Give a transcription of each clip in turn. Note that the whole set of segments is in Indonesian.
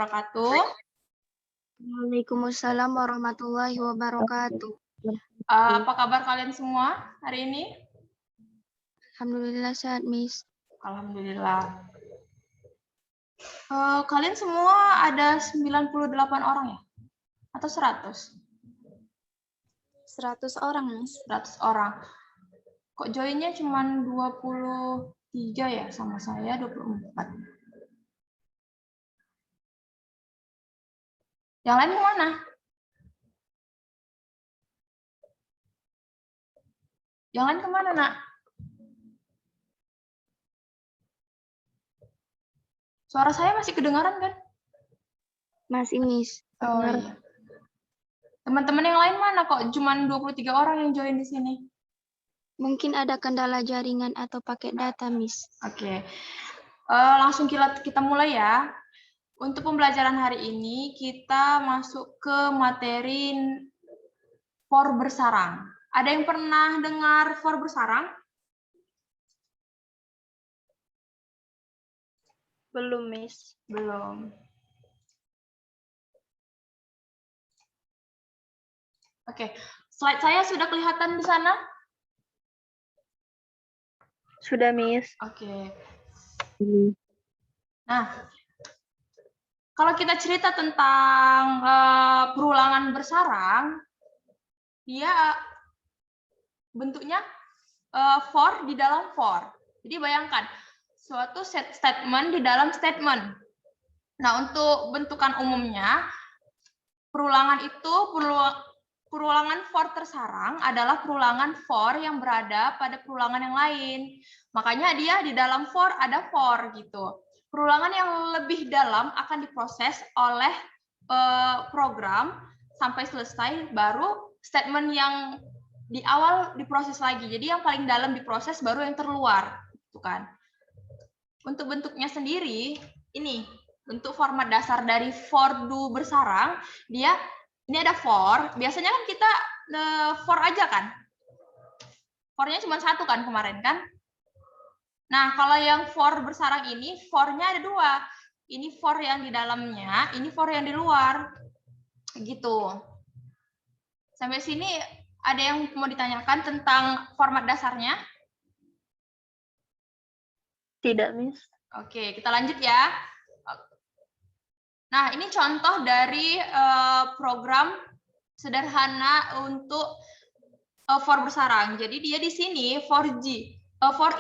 wabarakatuh. Waalaikumsalam warahmatullahi wabarakatuh. Apa kabar kalian semua hari ini? Alhamdulillah sehat, Miss. Alhamdulillah. Kalian semua ada 98 orang ya? Atau 100? 100 orang, Miss. 100 orang. Kok joinnya cuma 23 ya? Sama saya 24. Yang lain kemana? Yang lain kemana, Nak? Suara saya masih kedengaran kan? Masih, Miss. Oh iya. Teman-teman yang lain mana kok? Cuman 23 orang yang join di sini. Mungkin ada kendala jaringan atau pakai data, Miss. Oke. Langsung kita mulai ya. Untuk pembelajaran hari ini kita masuk ke materi for bersarang. Ada yang pernah dengar for bersarang? Belum, Miss. Belum. Oke, slide saya sudah kelihatan di sana? Sudah, Miss. Oke. Nah, kalau kita cerita tentang perulangan bersarang, dia bentuknya for di dalam for. Jadi bayangkan, suatu statement di dalam statement. Nah, untuk bentukan umumnya, perulangan itu perulangan for tersarang adalah perulangan for yang berada pada perulangan yang lain. Makanya dia di dalam for ada for gitu. Perulangan yang lebih dalam akan diproses oleh program sampai selesai, baru statement yang di awal diproses lagi. Jadi yang paling dalam diproses baru yang terluar, gitu kan. Untuk bentuknya sendiri, ini untuk format dasar dari for do bersarang, dia ini ada for. Biasanya kan kita for aja kan. For-nya cuma satu kan kemarin kan. Nah, kalau yang for bersarang ini, for-nya ada dua. Ini for yang di dalamnya, ini for yang di luar. Gitu. Sampai sini ada yang mau ditanyakan tentang format dasarnya? Tidak, Miss. Oke, kita lanjut ya. Nah, ini contoh dari program sederhana untuk for bersarang. Jadi dia di sini for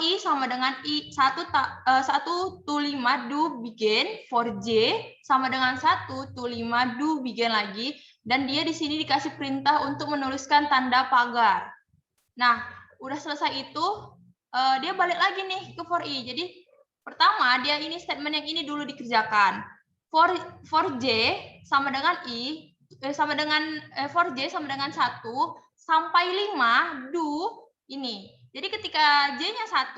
i sama dengan i 1 to 5 do begin, for j sama dengan 1 to 5 do begin lagi, dan dia di sini dikasih perintah untuk menuliskan tanda pagar. Nah, udah selesai itu dia balik lagi nih ke for i. Jadi pertama dia ini statement yang ini dulu dikerjakan. For j sama dengan i sama dengan for j sama dengan 1 sampai 5 do ini. Jadi ketika j-nya 1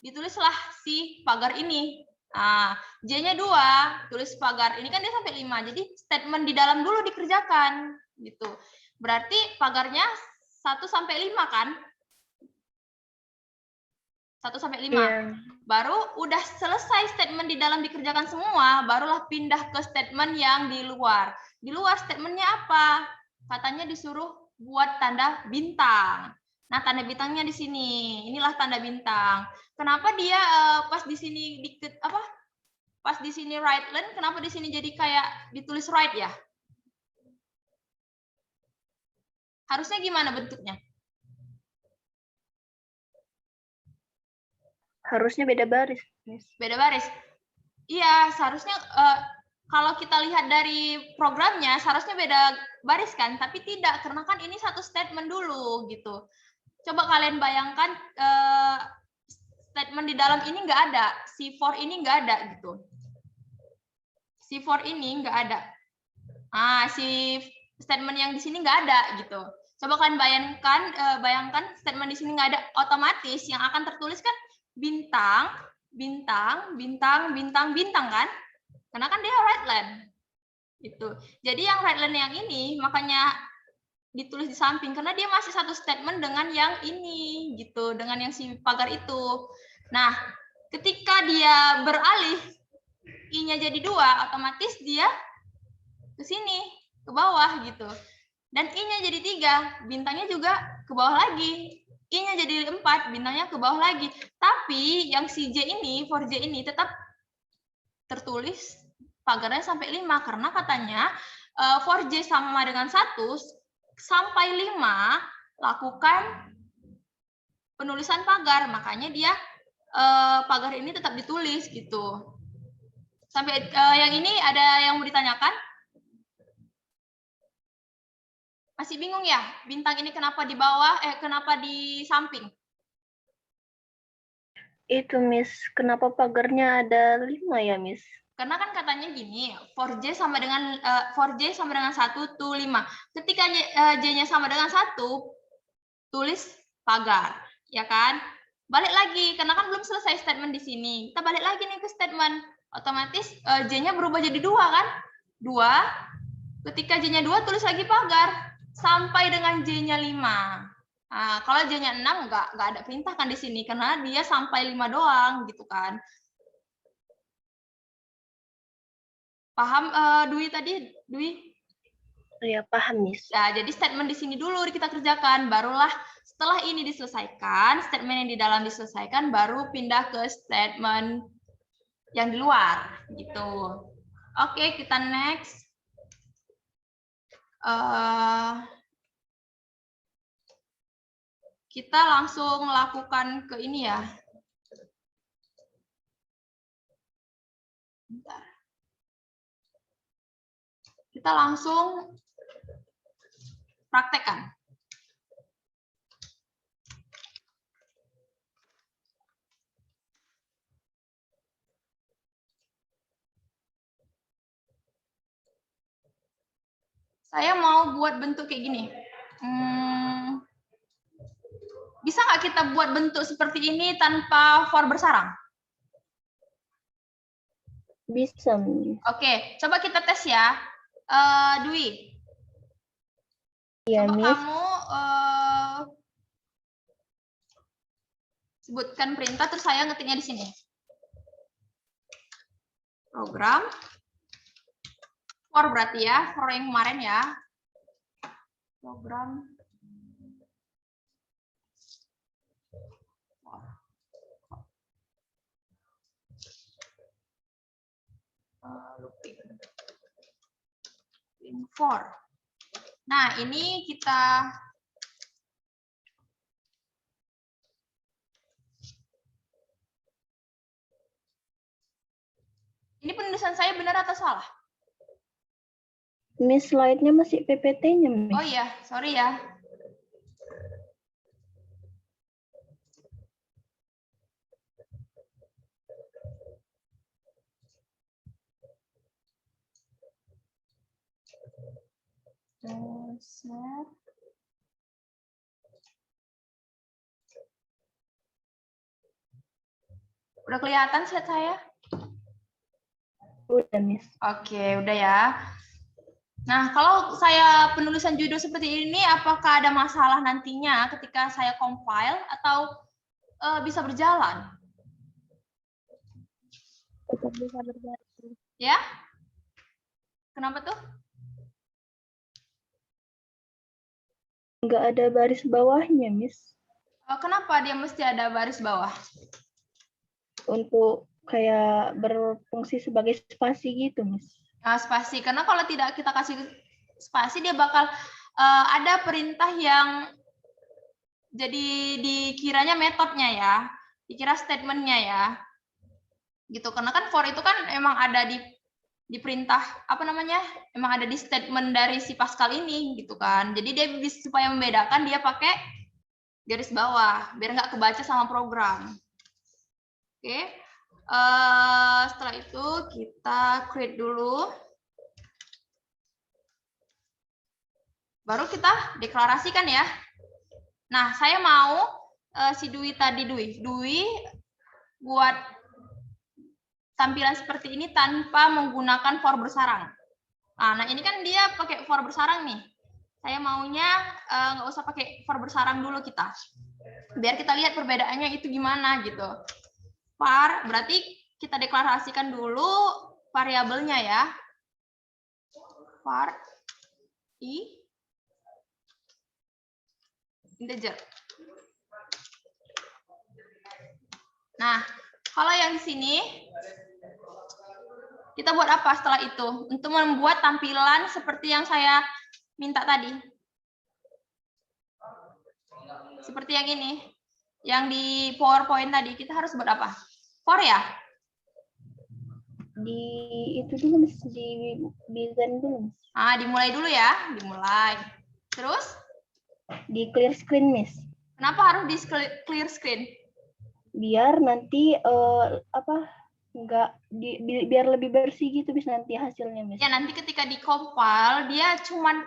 ditulislah si pagar ini. Nah, j-nya 2 tulis pagar. Ini kan dia sampai 5. Jadi statement di dalam dulu dikerjakan gitu. Berarti pagarnya 1 sampai 5 kan? 1 sampai 5. Yeah. Baru udah selesai statement di dalam dikerjakan semua, barulah pindah ke statement yang di luar. Di luar statementnya apa? Katanya disuruh buat tanda bintang. Nah, tanda bintangnya di sini. Inilah tanda bintang. Kenapa dia pas di sini pas di sini right line, kenapa di sini jadi kayak ditulis right ya? Harusnya gimana bentuknya? Harusnya beda baris, Miss. Beda baris. Iya, seharusnya kalau kita lihat dari programnya seharusnya beda baris kan, tapi tidak karena kan ini satu statement dulu gitu. Coba kalian bayangkan statement di dalam ini nggak ada, si for ini nggak ada gitu. Si for ini nggak ada. Si statement yang di sini nggak ada gitu. Coba kalian bayangkan statement di sini nggak ada, otomatis yang akan tertulis kan bintang, bintang, bintang, bintang, bintang kan? Karena kan dia right line. Gitu. Jadi yang right line yang ini makanya ditulis di samping karena dia masih satu statement dengan yang ini gitu, dengan yang si pagar itu. Nah, ketika dia beralih I-nya jadi 2, otomatis dia ke sini, ke bawah gitu. Dan I-nya jadi 3, bintangnya juga ke bawah lagi. I-nya jadi 4, bintangnya ke bawah lagi. Tapi yang si J ini, for J ini tetap tertulis pagarnya sampai 5 karena katanya for J sama dengan 1 sampai 5 lakukan penulisan pagar. Makanya dia pagar ini tetap ditulis gitu. Sampai yang ini ada yang mau ditanyakan? Masih bingung ya? Bintang ini kenapa di bawah, kenapa di samping? Itu, Miss. Kenapa pagarnya ada 5 ya, Miss? Karena kan katanya gini, for J sama dengan 1 to 5. Ketika J-nya sama dengan 1, tulis pagar, ya kan? Balik lagi, karena kan belum selesai statement di sini. Kita balik lagi nih ke statement. Otomatis J-nya berubah jadi 2 kan? 2. Ketika J-nya 2, tulis lagi pagar. Sampai dengan J-nya 5. Nah, kalau J-nya 6, nggak ada perintah kan di sini. Karena dia sampai 5 doang, gitu kan. Paham Dwi tadi? Dwi? Ya, paham, Miss. Ya, jadi statement di sini dulu kita kerjakan. Barulah setelah ini diselesaikan, statement yang di dalam diselesaikan, baru pindah ke statement yang di luar. Gitu. Oke, kita next. Kita langsung lakukan ke ini ya. Bentar. Kita langsung praktekkan. Saya mau buat bentuk kayak gini. Bisa nggak kita buat bentuk seperti ini tanpa for bersarang? Bisa, Miss. Oke, coba kita tes ya. Dwi. Iya, Coba Miss. kamu sebutkan perintah, terus saya ngetiknya di sini. Program. For berarti ya, for yang kemarin ya. Program. For. Nah, ini kita ini penulisan saya benar atau salah? Miss, slide-nya masih PPT-nya, Miss. Oh iya, sorry ya. Udah kelihatan slide saya? Udah, Miss. Oke, udah ya. Nah, kalau saya penulisan judul seperti ini, apakah ada masalah nantinya ketika saya compile atau bisa berjalan? Tetap bisa berjalan. Ya? Kenapa tuh? Nggak ada baris bawahnya, Miss. Kenapa dia mesti ada baris bawah? Untuk kayak berfungsi sebagai spasi gitu, Miss. Nah, spasi, karena kalau tidak kita kasih spasi, dia bakal ada perintah yang jadi dikiranya metodenya ya, dikira statementnya ya, gitu. Karena kan for itu kan emang ada di perintah apa namanya, emang ada di statement dari si Pascal ini, gitu kan. Jadi dia supaya membedakan dia pakai garis bawah, biar nggak kebaca sama program. Oke. Setelah itu kita create dulu. Baru kita deklarasikan ya. Nah, saya mau si Dwi tadi, Dwi buat tampilan seperti ini tanpa menggunakan for bersarang. Nah, ini kan dia pakai for bersarang nih. Saya maunya nggak usah pakai for bersarang dulu kita. Biar kita lihat perbedaannya itu gimana gitu. Var, berarti kita deklarasikan dulu variabelnya ya. Var I integer. Nah, kalau yang di sini kita buat apa setelah itu? Untuk membuat tampilan seperti yang saya minta tadi. Seperti yang ini. Yang di PowerPoint tadi, kita harus buat apa? For ya? Itu dulu Miss, di desain dulu Miss. Dimulai dulu ya, dimulai. Terus? Di clear screen Miss. Kenapa harus di clear screen? Biar nanti biar lebih bersih gitu Miss nanti hasilnya Miss. Ya nanti ketika di compile dia cuman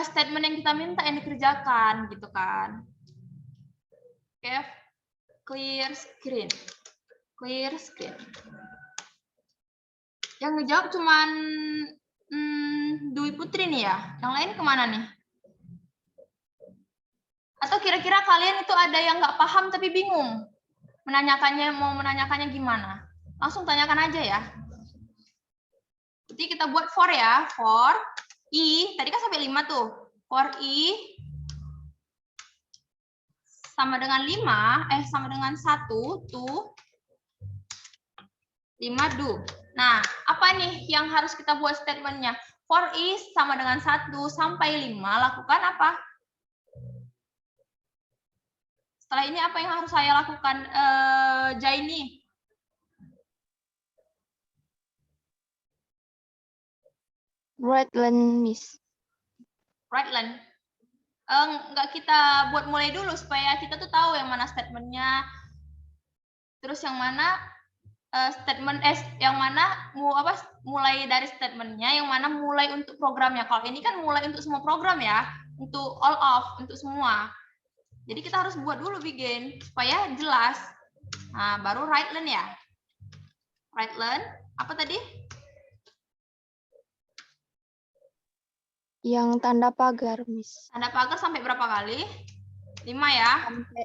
statement yang kita minta yang dikerjakan gitu kan. Oke, clear screen. Clear screen. Yang ngejawab cuman Dwi Putri nih ya. Yang lain kemana nih? Atau kira-kira kalian itu ada yang nggak paham tapi bingung? Mau menanyakannya gimana? Langsung tanyakan aja ya. Jadi kita buat for ya. For I, tadi kan sampai 5 tuh. For I sama dengan 5, sama dengan 1, tuh 5 do. Nah, apa nih yang harus kita buat statementnya? For I sama dengan 1 sampai 5, lakukan apa? Setelah ini apa yang harus saya lakukan, Jaini? Write-len, Miss. Write-len. Nggak kita buat mulai dulu supaya kita tuh tahu yang mana statementnya, terus yang mana yang mana mulai dari statementnya, yang mana mulai untuk programnya. Kalau ini kan mulai untuk semua program ya, untuk all of, untuk semua. Jadi kita harus buat dulu begin supaya jelas. Nah, baru write-len ya. Write-len apa tadi? Yang tanda pagar, Miss. Tanda pagar sampai berapa kali? 5 ya. Sampai,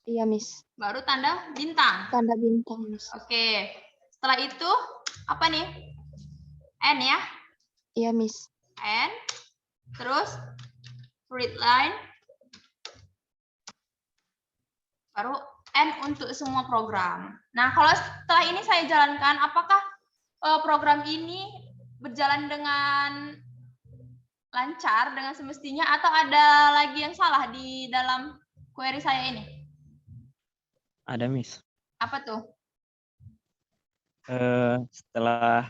iya, Miss. Baru tanda bintang. Tanda bintang, Miss. Oke. Setelah itu apa nih? N ya? Iya, Miss. N. Terus read line. Baru N untuk semua program. Nah, kalau setelah ini saya jalankan, apakah program ini berjalan dengan lancar, dengan semestinya, atau ada lagi yang salah di dalam query saya ini? Ada, Miss. Apa tuh? Setelah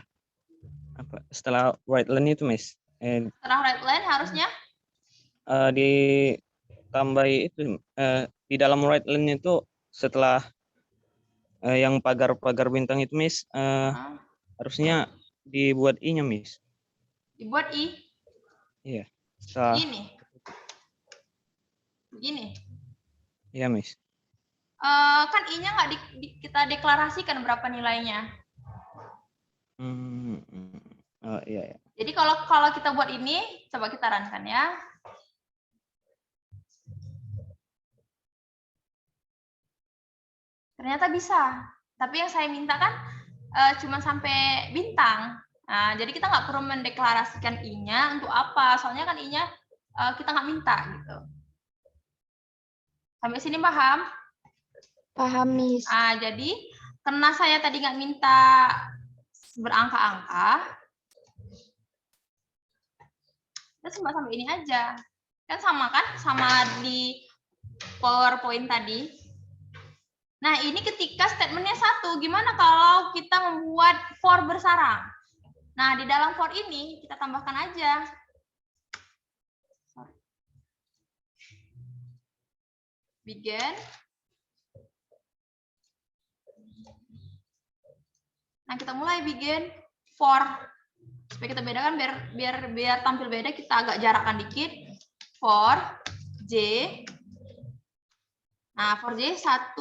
write-len itu, Miss. Setelah write line harusnya? Ditambahi itu, di dalam write-len itu setelah yang pagar-pagar bintang itu, Miss, harusnya dibuat I-nya, Miss. Dibuat I? Iya. Begini? Begini? Iya, Miss. Kan I-nya nggak kita deklarasikan berapa nilainya. Oh, iya, iya. Jadi kalau kita buat ini, coba kita runkan ya. Ternyata bisa. Tapi yang saya minta kan cuma sampai bintang. Nah, jadi kita nggak perlu mendeklarasikan I-nya untuk apa. Soalnya kan I-nya kita nggak minta gitu. Sampai sini paham? Paham, Miss. Jadi karena saya tadi nggak minta berangka-angka, kita cuma sampai ini aja. Kan sama kan? Sama di PowerPoint tadi. Nah, ini ketika statementnya 1, gimana kalau kita membuat for bersarang? Nah, di dalam for ini kita tambahkan aja. Begin. Nah, kita mulai begin for. Supaya kita bedakan biar tampil beda, kita agak jarakkan dikit. For J. Nah, for J 1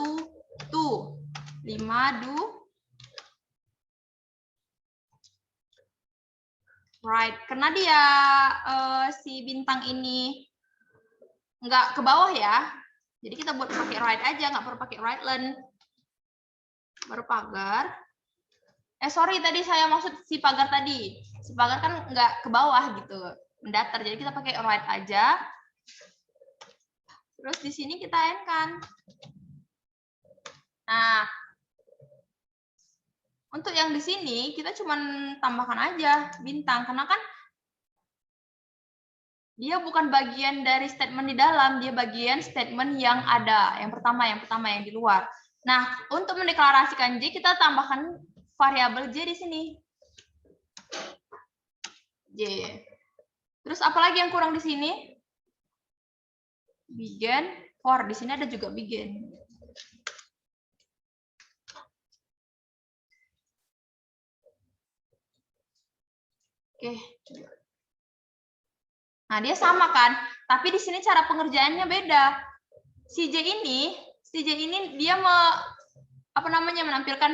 tuh 5 do right. Karena dia si bintang ini nggak ke bawah ya. Jadi kita buat pakai right aja, nggak perlu pakai write-len. Baru pagar. Sorry, tadi saya maksud si pagar tadi. Si pagar kan nggak ke bawah gitu, mendatar. Jadi kita pakai right aja. Terus di sini kita n-kan. Nah, untuk yang di sini kita cuma tambahkan aja bintang, karena kan dia bukan bagian dari statement di dalam, dia bagian statement yang ada, yang pertama yang di luar. Nah, untuk mendeklarasikan J, kita tambahkan variabel J di sini. J. Terus apalagi yang kurang di sini? Begin, for. Di sini ada juga begin. Oke. Nah, dia sama kan? Tapi di sini cara pengerjaannya beda. Si J ini dia menampilkan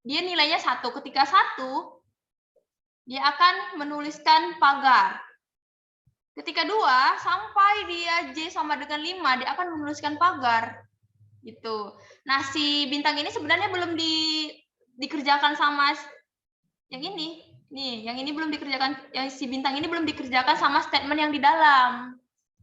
dia nilainya 1. Ketika 1, dia akan menuliskan pagar. Ketika 2, sampai dia J sama dengan 5, dia akan menuliskan pagar. Gitu. Nah, si bintang ini sebenarnya belum dikerjakan sama yang ini. Nih, yang ini belum dikerjakan, yang si bintang ini belum dikerjakan sama statement yang di dalam.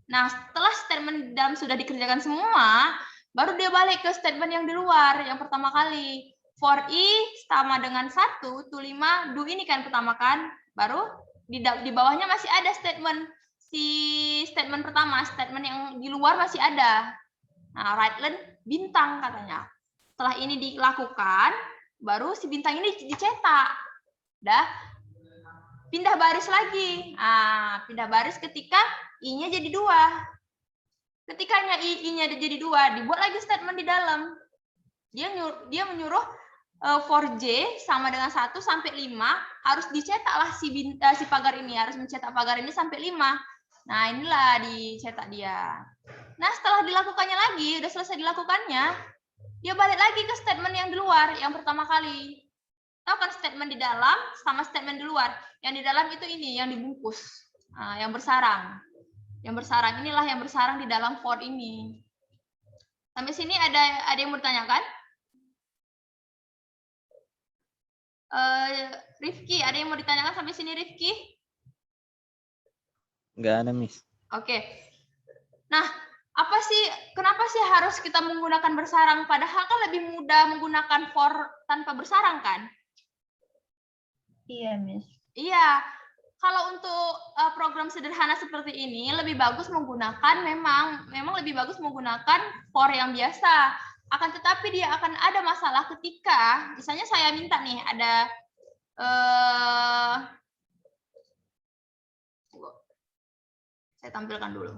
Nah, setelah statement di dalam sudah dikerjakan semua, baru dia balik ke statement yang di luar, yang pertama kali. For I sama dengan 1, to 5, do ini kan pertama kan. Baru di bawahnya masih ada statement. Si statement pertama, statement yang di luar masih ada. Nah, right len bintang katanya. Setelah ini dilakukan, baru si bintang ini dicetak. Dah, pindah baris lagi. Nah, pindah baris ketika I-nya jadi 2. Ketika I-nya jadi 2, dibuat lagi statement di dalam. Dia menyuruh for J sama dengan 1 sampai 5 harus dicetaklah si pagar ini, harus mencetak pagar ini sampai 5. Nah, inilah dicetak dia. Nah, setelah dilakukannya lagi, udah selesai dilakukannya, dia balik lagi ke statement yang di luar, yang pertama kali. Tahu kan statement di dalam sama statement di luar. Yang di dalam itu ini, yang dibungkus. Nah, yang bersarang. Yang bersarang inilah yang bersarang di dalam for ini. Sampai sini ada yang mau ditanyakan? Rifki, ada yang mau ditanyakan sampai sini, Rifki? Nggak ada, Miss. Oke. Nah, kenapa sih harus kita menggunakan bersarang? Padahal kan lebih mudah menggunakan for tanpa bersarang kan? Iya, Miss. Iya. Kalau untuk program sederhana seperti ini lebih bagus menggunakan memang lebih bagus menggunakan for yang biasa. Akan tetapi dia akan ada masalah ketika misalnya saya minta nih ada saya tampilkan dulu.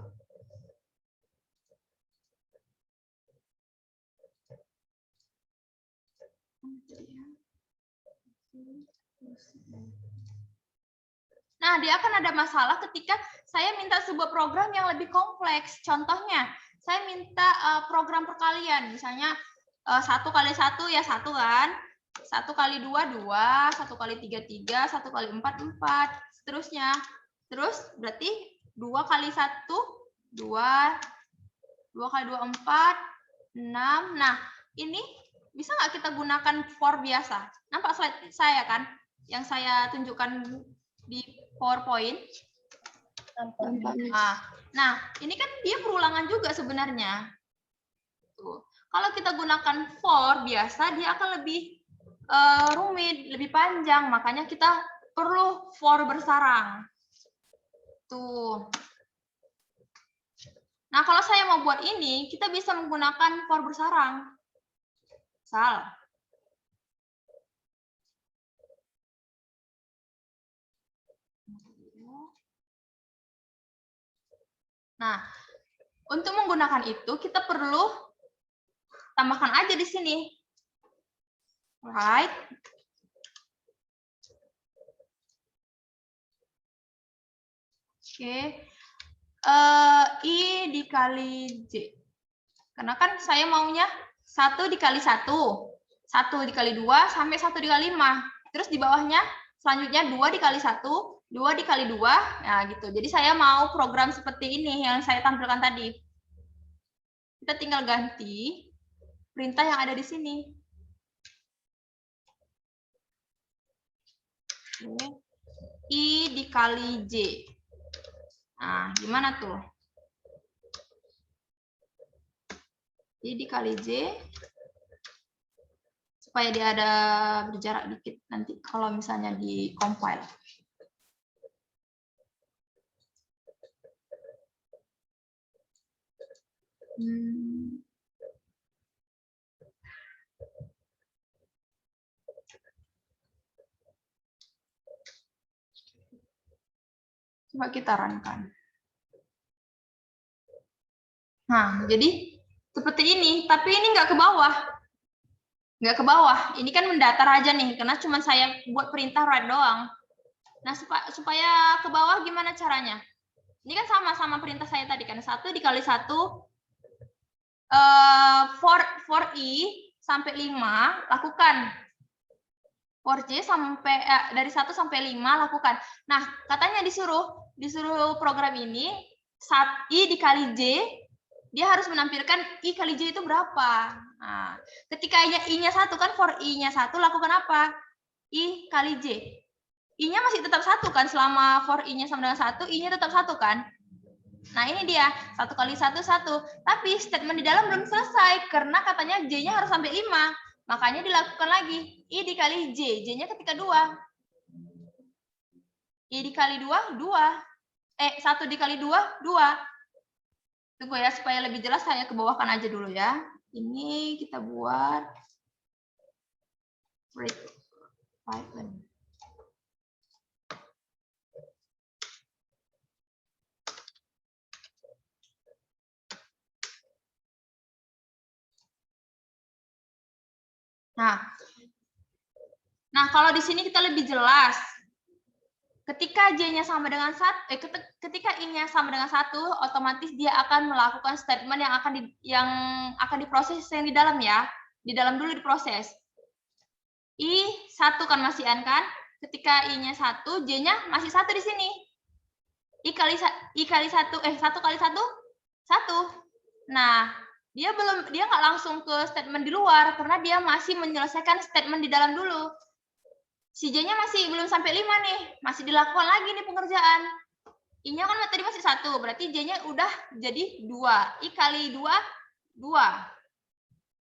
Nah, dia akan ada masalah ketika saya minta sebuah program yang lebih kompleks. Contohnya, saya minta program perkalian. Misalnya 1 kali 1 ya 1 kan. 1 kali 2, 2. 1 kali 3, 3. 1 kali 4, 4. Seterusnya. Terus berarti 2 kali 1, 2. 2 kali 2, 4. 6. Nah, ini bisa nggak kita gunakan for biasa? Nampak slide saya kan? Yang saya tunjukkan di PowerPoint. Nah, ini kan dia perulangan juga sebenarnya. Tuh. Kalau kita gunakan for biasa, dia akan lebih rumit, lebih panjang. Makanya kita perlu for bersarang. Tuh. Nah, kalau saya mau buat ini, kita bisa menggunakan for bersarang. Salah. Nah, untuk menggunakan itu kita perlu tambahkan aja di sini. Right. Oke. I dikali J. Karena kan saya maunya 1 dikali 1. 1 dikali 2 sampai 1 dikali 5. Terus di bawahnya selanjutnya 2 dikali 1. 2 dikali 2, nah gitu. Jadi saya mau program seperti ini yang saya tampilkan tadi. Kita tinggal ganti perintah yang ada di sini. I dikali J. Nah, gimana tuh? I dikali J. Supaya dia ada berjarak dikit nanti kalau misalnya di compile. Coba kita runkan. Nah, jadi seperti ini, tapi ini nggak ke bawah. Nggak ke bawah, ini kan mendatar aja nih, karena cuma saya buat perintah write doang. Nah, supaya ke bawah gimana caranya? Ini kan sama perintah saya tadi kan, 1 dikali 1, for I sampai 5, lakukan. For J sampai dari 1 sampai 5 lakukan. Nah, katanya disuruh program ini I dikali J, dia harus menampilkan I kali J itu berapa. Nah, ketika I-nya 1 kan for I-nya 1 lakukan apa? I kali J. I-nya masih tetap 1 kan selama for I-nya sama dengan 1, I-nya tetap 1 kan? Nah, ini dia 1 kali 1 1. Tapi statement di dalam belum selesai karena katanya J-nya harus sampai 5. Makanya dilakukan lagi. I dikali J. J-nya ketika 2. I dikali 2, 2. 1 dikali 2, 2. Tunggu ya, supaya lebih jelas saya ke bawahkan aja dulu ya. Ini kita buat break Python. Nah, kalau di sini kita lebih jelas. Ketika J-nya sama dengan 1, ketika I-nya sama dengan 1, otomatis dia akan melakukan statement yang akan diproses yang di dalam ya. Di dalam dulu diproses. I 1 kan masih N kan? Ketika I-nya 1, J-nya masih 1 di sini. I kali 1, 1 kali 1, 1. Nah, dia nggak langsung ke statement di luar karena dia masih menyelesaikan statement di dalam dulu. Si J-nya masih belum sampai 5 nih, masih dilakukan lagi nih pengerjaan. I-nya kan tadi masih 1, berarti J-nya udah jadi 2. I kali 2, 2.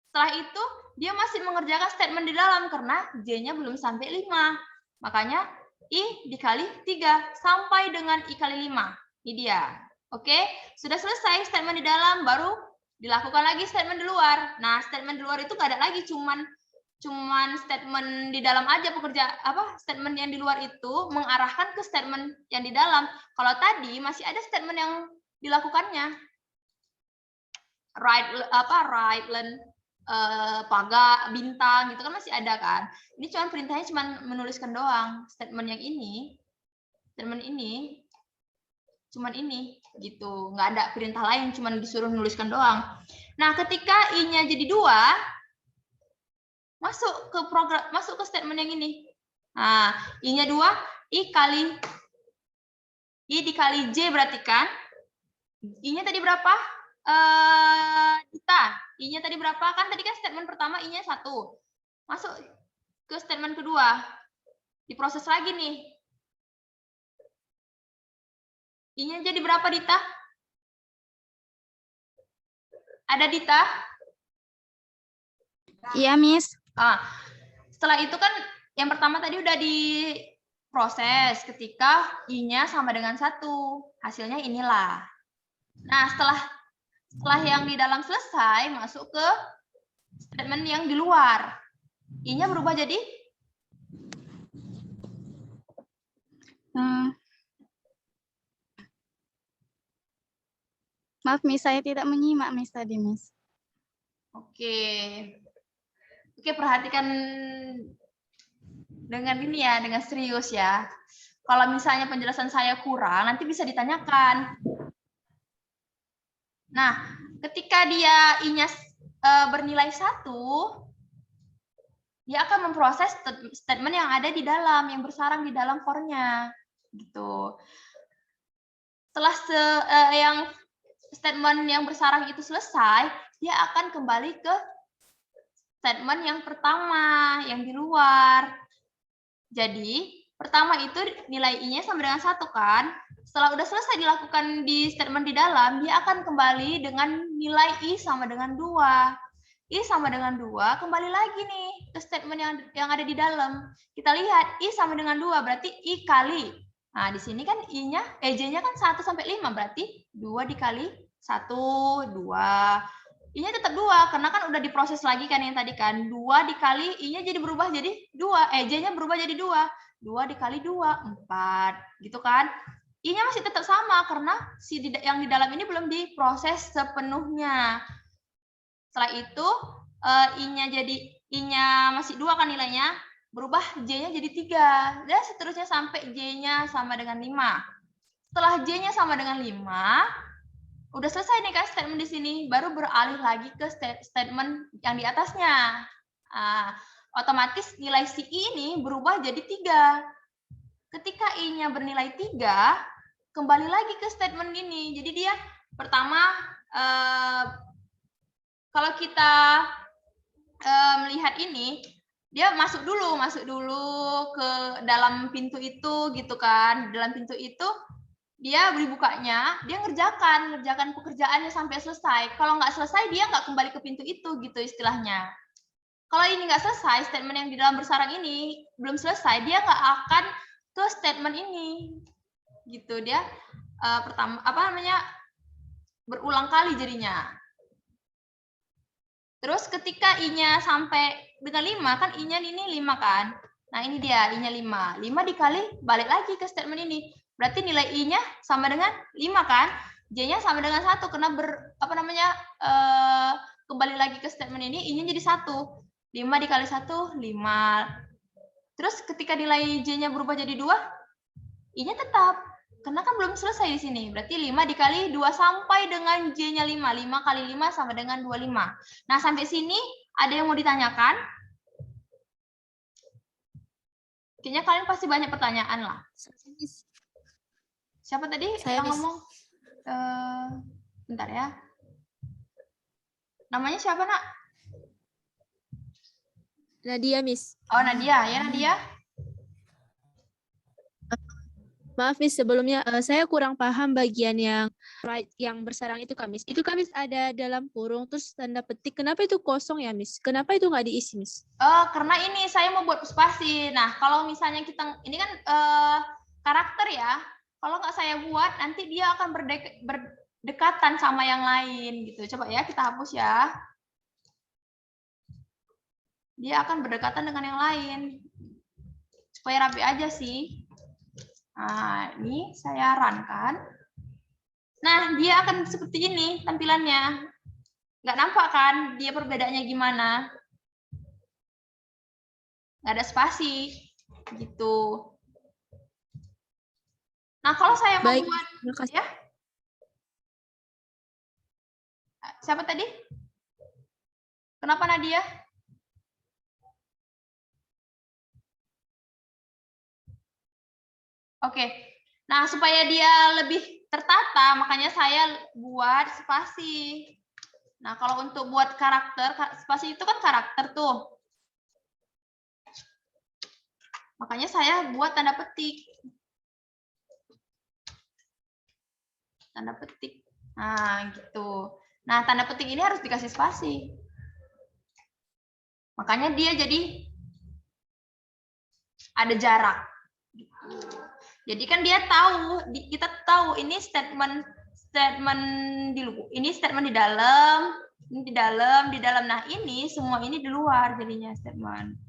Setelah itu, dia masih mengerjakan statement di dalam karena J-nya belum sampai 5. Makanya I dikali 3 sampai dengan I kali 5. Ini dia. Oke, sudah selesai statement di dalam, baru dilakukan lagi statement di luar. Nah, statement di luar itu nggak ada lagi, cuman statement di dalam aja statement yang di luar itu mengarahkan ke statement yang di dalam. Kalau tadi masih ada statement yang dilakukannya. Write, learn, paga, bintang gitu kan masih ada kan. Ini cuma perintahnya cuma menuliskan doang. Statement yang ini, cuman ini gitu. Nggak ada perintah lain, cuma disuruh menuliskan doang. Nah, ketika I-nya jadi 2, masuk ke statement yang ini. Nah, I-nya 2, I dikali J berarti kan? I-nya tadi berapa? I-nya tadi berapa? Kan tadi kan statement pertama I-nya 1. Masuk ke statement kedua. Diproses lagi nih. I-nya jadi berapa, Dita? Ada Dita? Iya, Miss. Setelah itu kan yang pertama tadi udah diproses ketika I-nya sama dengan 1. Hasilnya inilah. Nah, setelah yang di dalam selesai, masuk ke statement yang di luar. I-nya berubah jadi? Maaf, Miss, saya tidak menyimak, Miss, tadi, Miss. Oke, perhatikan dengan ini ya, dengan serius ya. Kalau misalnya penjelasan saya kurang, nanti bisa ditanyakan. Nah, ketika dia I-nya bernilai 1, dia akan memproses statement yang ada di dalam, yang bersarang di dalam for-nya. Gitu. Setelah yang statement yang bersarang itu selesai, dia akan kembali ke statement yang pertama, yang di luar. Jadi, Pertama itu nilai I-nya sama dengan 1 kan. Setelah udah selesai dilakukan di statement di dalam, dia akan kembali dengan nilai I sama dengan 2. I sama dengan 2, kembali lagi nih ke statement yang ada di dalam. Kita lihat I sama dengan 2, berarti I kali. Nah, di sini kan I-nya, J-nya kan 1 sampai 5, berarti 2 dikali 1, 2. I-nya tetap 2, karena kan udah diproses lagi kan yang tadi kan. 2 dikali I-nya jadi berubah jadi 2, J-nya berubah jadi 2. 2 dikali 2, 4. Gitu kan. I-nya masih tetap sama, karena yang di dalam ini belum diproses sepenuhnya. Setelah itu, I-nya masih 2 kan nilainya, berubah J-nya jadi 3. Dan seterusnya sampai J-nya sama dengan 5. Setelah J-nya sama dengan 5, udah selesai nih kan statement di sini, baru beralih lagi ke statement yang di atasnya. Otomatis nilai si I ini berubah jadi 3. Ketika I-nya bernilai 3, kembali lagi ke statement ini. Jadi dia pertama, kalau kita melihat ini, dia masuk dulu ke dalam pintu itu gitu kan. Dalam pintu itu dia dibukanya, dia ngerjakan pekerjaannya sampai selesai. Kalau nggak selesai, dia nggak kembali ke pintu itu gitu istilahnya. Kalau ini nggak selesai, statement yang di dalam bersarang ini belum selesai, dia nggak akan ke statement ini, gitu. Dia pertama berulang kali jadinya. Terus ketika I-nya sampai dengan 5, kan I-nya ini 5 kan. Nah ini dia I-nya 5. 5 dikali balik lagi ke statement ini. Berarti nilai I-nya sama dengan 5 kan. J-nya sama dengan 1 karena kembali lagi ke statement ini, I-nya jadi 1. 5 dikali 1, 5. Terus ketika nilai J-nya berubah jadi 2, I-nya tetap. Karena kan belum selesai di sini. Berarti 5 dikali 2 sampai dengan J-nya 5. 5 kali 5 sama dengan 25. Nah, sampai sini ada yang mau ditanyakan? Kayaknya kalian pasti banyak pertanyaan lah. Siapa tadi yang ngomong? Bentar ya. Namanya siapa, Nak? Nadia, Miss. Oh, Nadia. Ya, Nadia. Maaf, Miss, sebelumnya saya kurang paham bagian yang bersarang itu, Kak, Miss. Itu, Kak, Miss, ada dalam kurung, terus tanda petik. Kenapa itu kosong ya, Miss? Kenapa itu nggak diisi, Miss? Karena ini saya mau buat spasi. Nah, kalau misalnya kita, ini kan karakter ya. Kalau nggak saya buat, nanti dia akan berdekatan sama yang lain. Gitu. Coba ya, kita hapus ya. Dia akan berdekatan dengan yang lain. Supaya rapi aja sih. Nah, ini saya run kan. Nah, dia akan seperti ini tampilannya. Nggak nampak kan dia perbedaannya gimana. Nggak ada spasi. Gitu. Nah, kalau saya mau buat... Ya. Siapa tadi? Kenapa Nadia? Oke, nah supaya dia lebih tertata, makanya saya buat spasi. Nah, kalau untuk buat karakter, spasi itu kan karakter tuh. Makanya saya buat tanda petik. Tanda petik. Nah, gitu. Nah, tanda petik ini harus dikasih spasi. Makanya dia jadi ada jarak. Gitu. Jadi kan dia tahu, kita tahu ini statement ini statement di dalam, ini di dalam. Nah, ini semua ini di luar jadinya statement.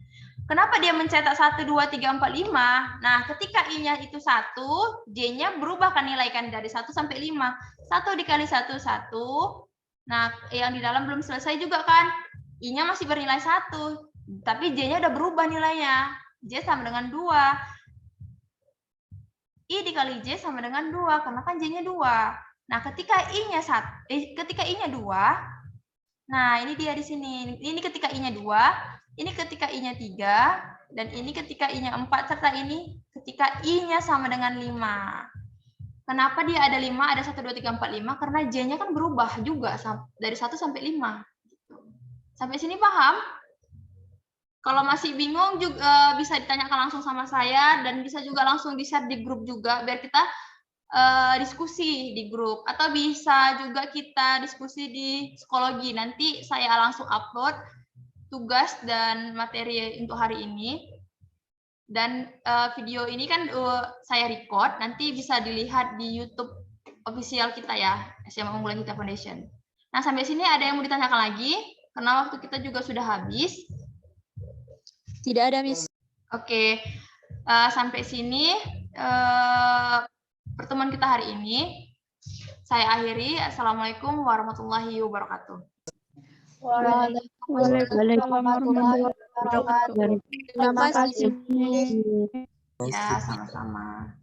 Kenapa dia mencetak 1 2 3 4 5? Nah, ketika I-nya itu 1, J-nya berubah kan nilai kan dari 1 sampai 5. 1 dikali 1 1. Nah, yang di dalam belum selesai juga kan. I-nya masih bernilai 1, tapi J-nya udah berubah nilainya. J sama dengan 2. I dikali J sama dengan 2, karena kan J-nya 2. Nah, ketika I-nya 2, nah ini dia di sini. Ini ketika I-nya 2, ini ketika I-nya 3, dan ini ketika I-nya 4, serta ini ketika I-nya sama dengan 5. Kenapa dia ada 5, ada 1, 2, 3, 4, 5? Karena J-nya kan berubah juga dari 1 sampai 5. Sampai sini paham? Kalau masih bingung juga bisa ditanyakan langsung sama saya dan bisa juga langsung di-share di grup juga biar kita diskusi di grup, atau bisa juga kita diskusi di psikologi. Nanti saya langsung upload tugas dan materi untuk hari ini. Dan video ini kan saya record, nanti bisa dilihat di YouTube official kita ya, SMA Unggulan Kita Foundation. Nah, sampai sini ada yang mau ditanyakan lagi? Karena waktu kita juga sudah habis. Tidak ada, Miss. Oke, sampai sini pertemuan kita hari ini. Saya akhiri. Assalamualaikum warahmatullahi wabarakatuh. Waalaikumsalam warahmatullahi wabarakatuh. Terima kasih. Ya, sama-sama.